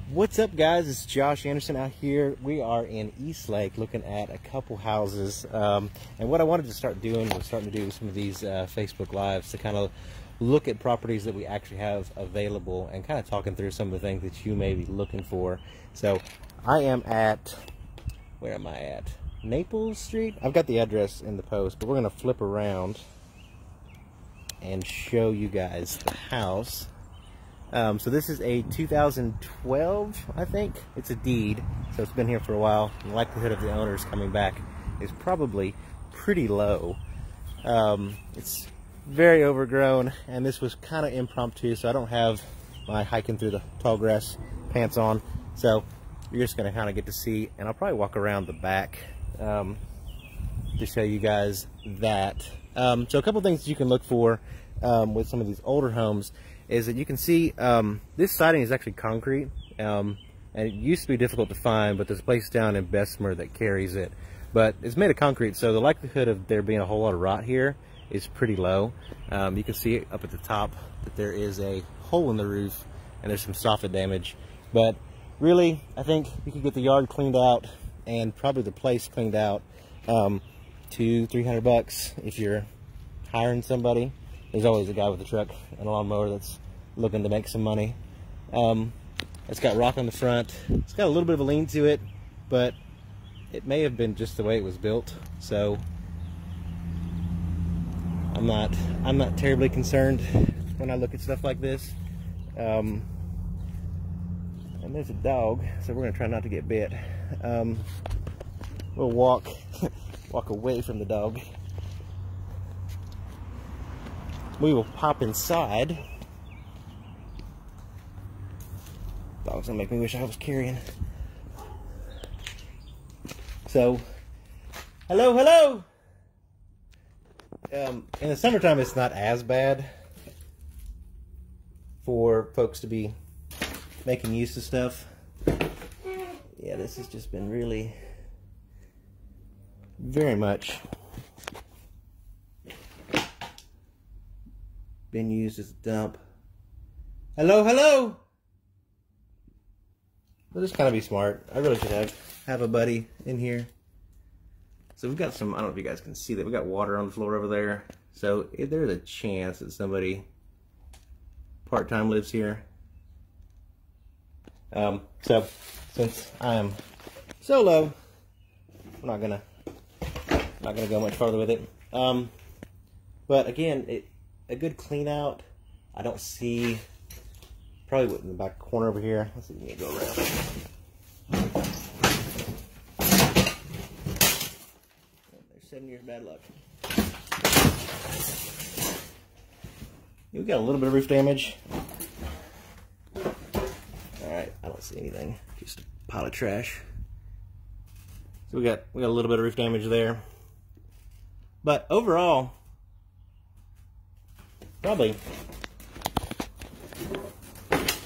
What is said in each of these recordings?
What's up, guys? It's Josh Anderson out here. We are in Eastlake looking at a couple houses, and what I wanted to start doing was starting to do some of these Facebook Lives to kind of look at properties that we actually have available and kind of talking through some of the things that you may be looking for. So I am at, where am I at? Naples Street? I've got the address in the post, but we're going to flip around and show you guys the house. So this is a 2012, I think. It's a deed, so it's been here for a while. The likelihood of the owners coming back is probably pretty low. It's very overgrown, and this was kind of impromptu, so I don't have my hiking through the tall grass pants on. So you're just going to kind of get to see, and I'll probably walk around the back to show you guys that. So a couple things you can look for with some of these older homes is that you can see this siding is actually concrete, and it used to be difficult to find, but there's a place down in Bessemer that carries it. But it's made of concrete, so the likelihood of there being a whole lot of rot here is pretty low. You can see up at the top that there is a hole in the roof, and there's some soffit damage. But really, I think you could get the yard cleaned out and probably the place cleaned out, $200-300 bucks if you're hiring somebody. There's always a guy with a truck and a lawnmower that's looking to make some money. It's got rock on the front. It's got a little bit of a lean to it, but it may have been just the way it was built. So I'm not terribly concerned when I look at stuff like this. And there's a dog, so we're gonna try not to get bit. We'll walk away from the dog. We will pop inside. Dog's gonna make me wish I was carrying. So, hello. In the summertime, it's not as bad for folks to be making use of stuff. Yeah, this has just been really very much been used as a dump. Hello. We'll just kind of be smart. I really should have a buddy in here. So we've got some, I don't know if you guys can see that, we've got water on the floor over there. So if there's a chance that somebody part-time lives here. So since I am solo, I'm not gonna go much farther with it. But again, a good clean out. I don't see, probably in the back corner over here. Let's see if we can go around. There's 7 years bad luck. We got a little bit of roof damage. Alright, I don't see anything. Just a pile of trash. So we got a little bit of roof damage there. But overall, probably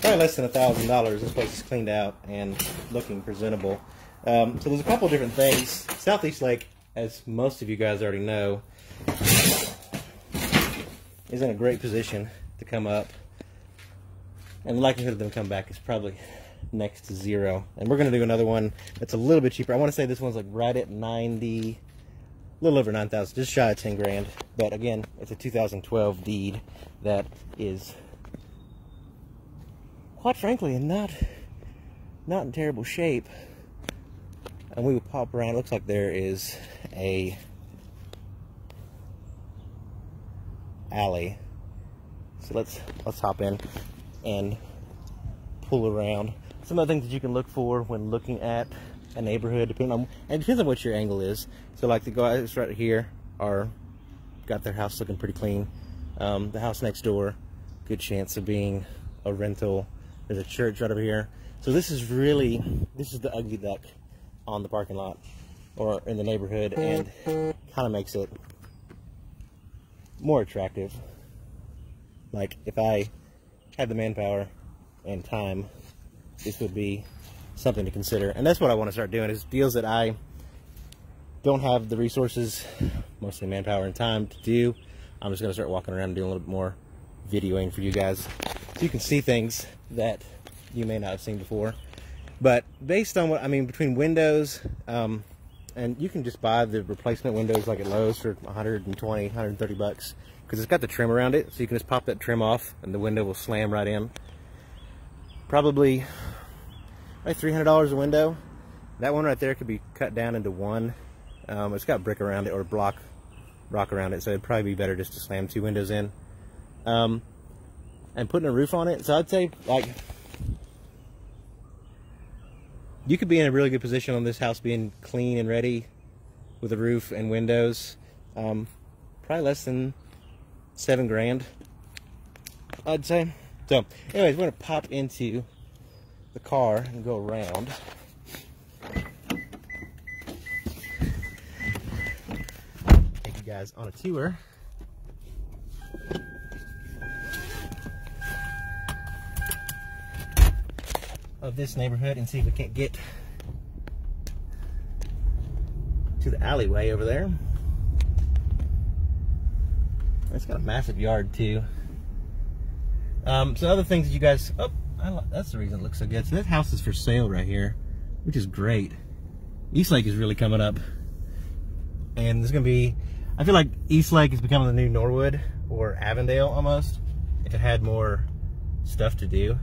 less than $1,000. This place is cleaned out and looking presentable. So there's a couple different things. South Eastlake, as most of you guys already know, is in a great position to come up, and the likelihood of them coming back is probably next to zero. And we're going to do another one that's a little bit cheaper. I want to say this one's like right at 90, a little over 9,000, just shy of 10 grand. But again, it's a 2012 deed that is, quite frankly, not in terrible shape. And we will pop around. It looks like there is a alley. So let's hop in and pull around. Some of the things that you can look for when looking at a neighborhood, depending on, and it depends on what your angle is. So like the guys right here got their house looking pretty clean. The house next door, good chance of being a rental. There's a church right over here. So this is the ugly duck on the parking lot or in the neighborhood, and kind of makes it more attractive. Like if I had the manpower and time, this would be something to consider. And that's what I want to start doing, is deals that I don't have the resources, mostly manpower and time, to do. I'm just going to start walking around and doing a little bit more videoing for you guys, so you can see things that you may not have seen before. But based on what, I mean, between windows, and you can just buy the replacement windows like at Lowe's for 120, 130 bucks, because it's got the trim around it, so you can just pop that trim off and the window will slam right in. Probably like $300 a window. That one right there could be cut down into one. It's got brick around it, or rock around it, so it'd probably be better just to slam 2 windows in. And putting a roof on it, so I'd say, like, you could be in a really good position on this house being clean and ready with a roof and windows. Probably less than 7 grand, I'd say. So anyways, we're gonna pop into the car and go around. Take you guys on a tour. Of this neighborhood and see if we can't get to the alleyway over there. It's got a massive yard too. So other things that you guys, that's the reason it looks so good. So that house is for sale right here, which is great. Eastlake is really coming up, and there's gonna be, I feel like Eastlake is becoming the new Norwood or Avondale almost, if it had more stuff to do.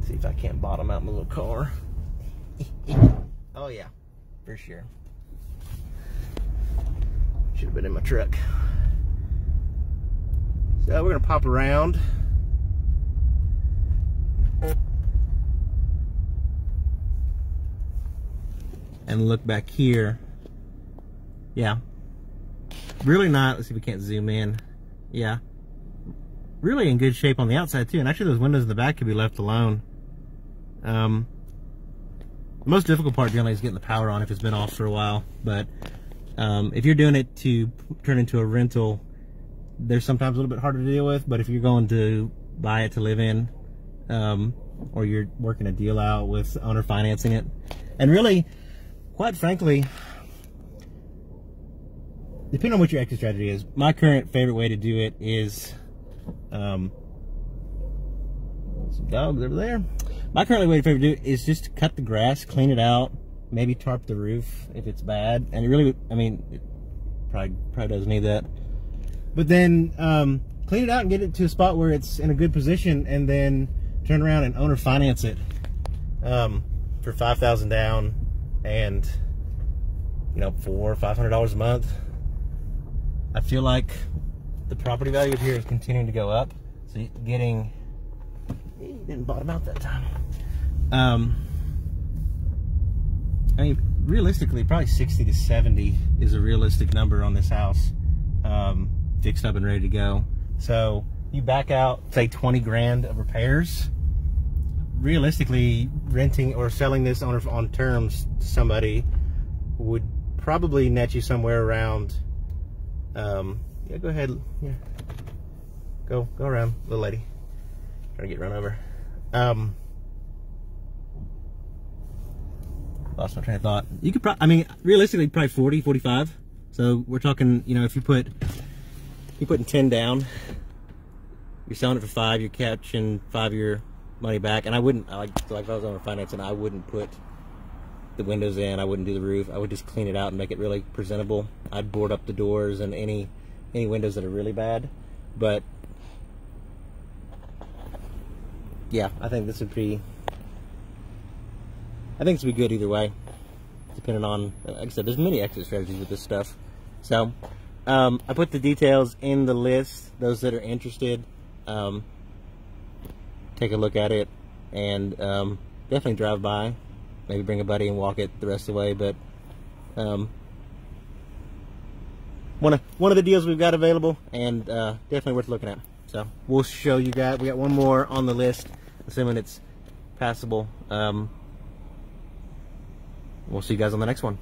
See if I can't bottom out my little car. Oh yeah, for sure. Should have been in my truck. So we're gonna pop around. And look back here. Yeah. Really not, let's see if we can't zoom in. Yeah. Really in good shape on the outside too. And actually those windows in the back could be left alone. The most difficult part generally is getting the power on if it's been off for a while, but if you're doing it to turn into a rental, they're sometimes a little bit harder to deal with. But if you're going to buy it to live in, or you're working a deal out with owner financing it, and really, quite frankly, depending on what your exit strategy is, my current favorite way to do it is some dogs over there. My current way to do it is just to cut the grass, clean it out, maybe tarp the roof if it's bad. And it really, I mean, it probably doesn't need that. But then clean it out and get it to a spot where it's in a good position, and then turn around and owner finance it for $5,000 down, and you know, $400 or $500 a month. I feel like the property value here is continuing to go up. So you're getting, you didn't bottom out that time. I mean, realistically, probably 60 to 70 is a realistic number on this house, fixed up and ready to go. So you back out, say 20 grand of repairs. Realistically, renting or selling this on terms to somebody would probably net you somewhere around, yeah, go ahead, yeah, go around, little lady, trying to get run over. Lost my train of thought. You could probably, I mean, realistically, probably 40, 45. So we're talking, you know, if you're putting 10 down, you're selling it for 5, you're catching 5 of your money back. And I wouldn't, like if I was on financing, I wouldn't put the windows in, I wouldn't do the roof. I would just clean it out and make it really presentable. I'd board up the doors and any windows that are really bad. But yeah, I think this would be, I think this would be good either way, depending on, like I said, there's many exit strategies with this stuff. So I put the details in the list. Those that are interested, take a look at it, and definitely drive by, maybe bring a buddy and walk it the rest of the way. But one of the deals we've got available, and definitely worth looking at. So we'll show you guys. We got one more on the list, assuming it's passable. We'll see you guys on the next one.